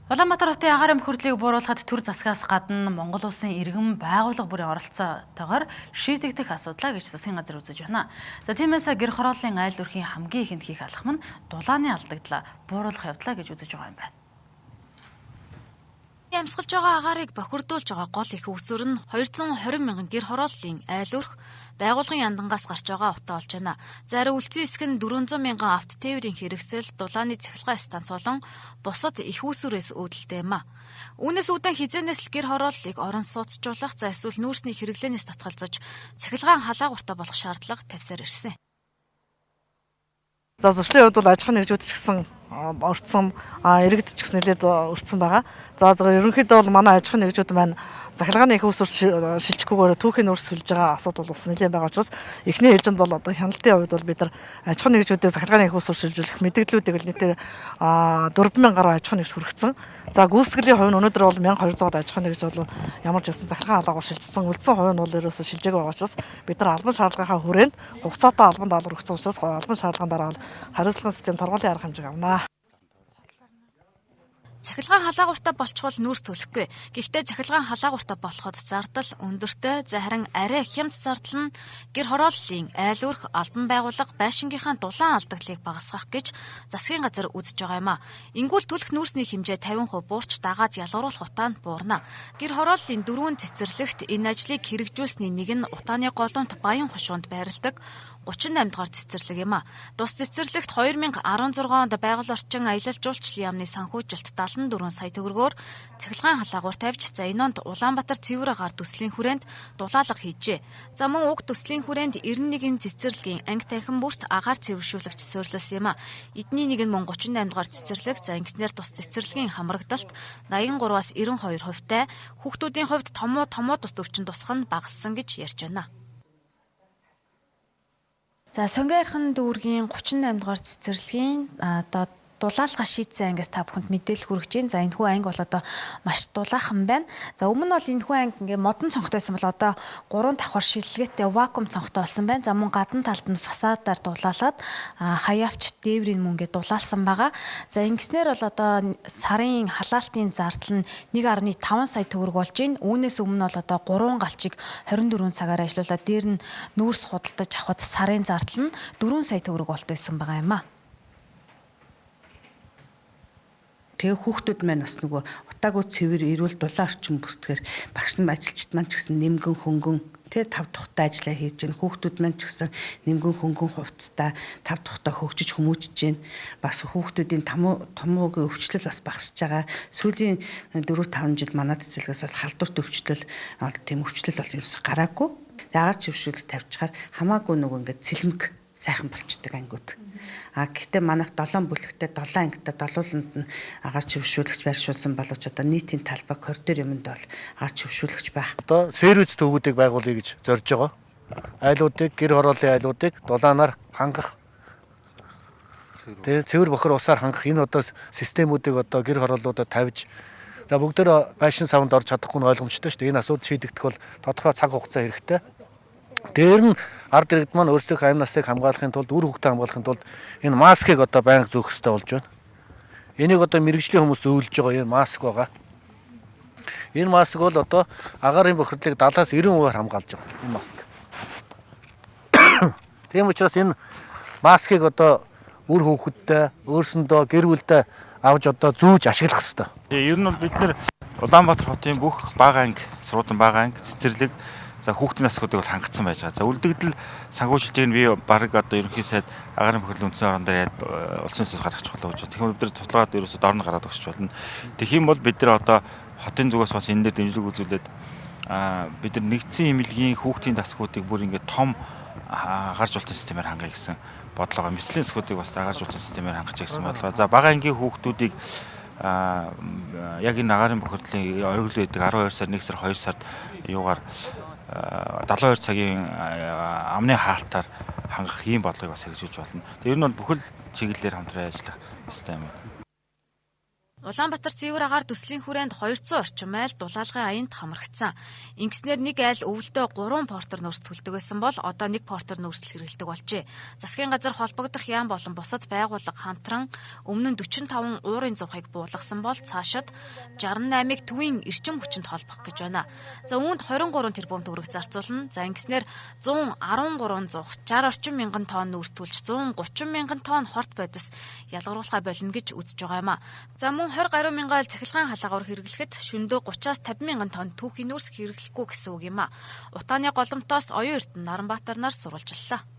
Улаанбаатар хотын агаарын бохирдлыг бууруулахад төр засгаас гадна Монгол улсын иргэн байгууллага бүрийн оролцоотойгоор шийдэгдэх асуудлаа гэж засгийн газар үзэж байна. За тиймээс гэр хорооллын айл өрхийн хамгийн ихэнд хийх алхам нь дулааны алдагдлаа бууруулах явдлаа гэж үзэж байгаа юм байна. Амьсгалж байгаа агаарыг бохирдуулж байгаа гол их үүсвэр нь 220 мянган гэр хорооллын айл өрх байгууллагын яндангаас гарч байгаа утаа болж байна. Зарим үлцэн хэсэг нь 400 мянган авто тээврийн хэрэгсэл дулааны цахилгаан станц болон бусад их үүсвэрээс үүдэлтэй юм а. Үүнээс үүдэн хизээнээс л гэр хорооллыг орон сууцжуулах, за эсвэл нүүрсний хэрэглээнээс татгалзаж цахилгаан халаагууртай болох шаардлага тавьсаар ирсэн. За зуршлын хувьд бол аж ахуйн нэгжүүд ч гэсэн орцсон, иргэд ч гэсэн нэлээд өртсөн байгаа. За ерөнхийдөө бол манай аж ахуйн нэгжүүд маань захиргааны их үүсвэр шилжихгүйгээр түүхийн нөөц сүлж байгаа асуудал бас нэлээд байгаа учраас эхний ээлжинд бол одоо хяналтын хувьд бол бид нар аж ахуйн нэгжүүдийг захиргааны их үүсвэр шилжүүлэх мэдээллүүдийг л нийтээр 4000 гаруй аж ахуйн нэгж хүргэсэн. За гүйцэтгэлийн хувь нь өнөөдөр бол 1200 аж ахуйн нэгж бол ямар ч байсан захиргаан хаалгаар шилжсэн. Үлдсэн хувь нь бол ерөөсөө шилжээгүй байгаа учраас бид нар албан шаардлагынхаа хүрээнд хугацаатай албан даалгавар өгсөн учраас албан шаардлагын дараа хариуцлагын систем торгуулийн арга хэмжээг авнаа. Цахилгаан халаагууртай болчихвол нүүрс төлөхгүй. Гэхдээ цахилгаан халаагууртай болоход зардал өндөртэй, за харин арай хямд зардал нь гэр хорооллын айл өрх албан байгууллага байшингийнхаа дулаан алдагдлыг багасгах гэж засгийн газар үзэж байгаа юм а. Ингүүл төлөх нүүрсний хэмжээ 50% буурч дагаад ялгаруулах утаа нь буурна. Гэр хорооллын дөрвөн цэцэрлэгт энэ ажлыг хэрэгжүүлсний нэг нь утааны голуунт Баян хушуунд байрладаг 38 дугаар цэцэрлэг юм а. Тус цэцэрлэгт 2016 онд байгаль орчин аялал жуулчлалын яамны санхүүжилт 74 сая төгрөгөөр цахилгаан халаагуур тавьж, за энэ онд Улаанбаатар цэвэр агаар төслийн хүрээнд дулаалга хийжээ. За мөн уг төслийн хүрээнд 91 цэцэрлэгийн анги танхим бүрт агаар цэвэршүүлэгч суурилсан юм а. Эдний нэг нь мөн 38 дугаар цэцэрлэг, за ингэснээр тус цэцэрлэгийн хамрагдалт 83-аас 92%-тай, хүүхдүүдийн хувьд томоо тус өвчин тусах нь багассан гэж ярьж байна. За Сонгойрхон дүүргийн 38 дугаар цэцэрлэгийн одоо дулаалга шийдсэн ангиас та бүхэнд мэдээлэл хүргэж байна. За энэхүү анги бол одоо маш дулаахан байна. За өмнө нь бол энэхүү анги ингээ модон цонхтой байсан бол одоо 3 давхар шилгэлтэй вакуум цонхтой болсон байна. За мөн гадна талд нь фасадаар дулаалаад хаяавч дээврийн мөн ингээ дулаалсан байгаа. За ингэснээр бол одоо сарын халаалтын зардал нь 1.5 сая төгрөг болж байна. Үүнээс өмнө бол одоо 3 галчийг 24 цагаар ажиллуулаад дээр нь нүүрс худалдаж авахд сарын зардал нь 4 сая төгрөг болтойсэн байгаа юм а. Тэгээ хүүхдүүд маань бас нөгөө утаагүй цэвэр эрүүл дулаан орчин бүсдгээр багш нар ажилчид маань ч гэсэн нэмгэн хөнгөн тэгээ 5 тухтай ажиллаа хийж гэн хүүхдүүд маань ч гэсэн нэмгэн хөнгөн хувцастай 5 тухтай хөгжиж хүмүүжиж гэн бас хүүхдүүдийн томоогийн өвчлөл бас багасж байгаа. Сүүлийн 4-5 жил манай цэцэрлэгээс бол халдварт өвчлөл тийм өвчлөл бол ерөөсөй гараагүй. Яагаад ч өвчлөл тавьчихаар хамаагүй нөгөө ингээд цэлмэг сайхан болчдөг ангиуд. Гэхдээ манайх 7 бүлэгтэй 7 ангитай долууланд нь агаар чившүүлэгч байршуулсан боловч одоо нийтийн талбай коридор юмд бол агаар чившүүлэгч байх. Одоо сервис төвүүдийг байгуулъя гэж зорж байгаа. Айлуудыг, гэр хорооллын айлуудыг дулаанаар хангах. Тэгээ цэвэр бохор усаар хангах энэ одоо системүүдийг одоо гэр хорооллуудад тавьж, за бүгдээр байшин савнд орж чадахгүй нь ойлгомжтой шүү дээ. Энэ асуудал шийдэгдэх бол тодорхой цаг хугацаа хэрэгтэй. Дээр нь ард иргэд маань өөрсдийнхөө амь насыг хамгаалахын тулд, үр хөвгтөө хамгаалахын тулд энэ маскыг одоо байнга зөөх хэрэгтэй болж байна. Энийг одоо мэрэгжлийн хүмүүс зөвлөж байгаа энэ маск байгаа. Энэ маск бол одоо агаарын бохирдлыг 70-аас 90% хамгаалж байгаа. Энэ маск. Тийм учраас энэ маскыг одоо үр хөвгтөд өөрсөндөө гэр бүлдээ авч одоо зүүж ашиглах хэрэгтэй. Ер нь бол бид нэр Улаанбаатар хотын бүх бага анги, сургуулийн бага анги, цэцэрлэг, за хүүхдийн асгуудыг бол хангацсан байж байгаа. За үлдэгдэл санхүүжилтийг би баг одоо ерөнхий сайд агаарын бохирдлын үндэсний орондоо яад улсын төсөөс гаргах болно гэж. Тэгэхээр бид нар туслагаад ерөөсөд орно гараад өгч болно. Тэгэх юм бол бид нар одоо хотын зүгээс бас энэ дээр дэмжлэг үзүүлээд бид нар нэгдсэн эмнэлгийн хүүхдийн дасгуудыг бүр ингээд том агаржуулалтын системээр хангая гэсэн бодлого, мэтлэлийн асгуудыг бас агаржуулалтын системээр хангах гэсэн бодлого. За бага ангийн хүүхдүүдийг яг энэ агаарын бохирдлын оюул байдаг 12 сар, 1 сар, 2 сард юугаар 72 цагийн амны хаалтаар хангах ийм бодлогыг бас хэрэгжүүлж болно. Тэр нь бол бүхэл чиглэлээр хамтран ажиллах систем юм. Улаанбаатар цэвэр агаар төслийн хүрээнд 200 орчим айл дулаалгын аянд хамрагдсан. Ингэснээр нэг айл өвөлдөө 3 портер нөөц төлдөг байсан бол одоо 1 портер нөөцл хэрэгэлдэг болжээ. Засгийн газар холбогдох яам болон бусад байгууллага хамтран өмнө нь 45 уурын зуухыг буулгасан бол цаашид 68-ыг төвийн эрчим хүчинд холбох гэж байна. За үүнд 23 тэрбум төгрөг зарцуулна. За ингэснээр 113 зуух 60 орчим мянган тонн нөөц төлж 130 мянган тонн хорт бодис ялгаруулахаа болно гэж үзэж байгаа юм а. За мөн 20 гаруй мянган айл цахилгаан халагаар хэрэглэхэд шөндөө 30-аас 50 мянган тонн түүхийн нөөц хэрэглэхгүй гэсэн үг юм а. Утааны голомтоос Оюун Эрдэнэ Наранбаатар нар сурвалжллаа.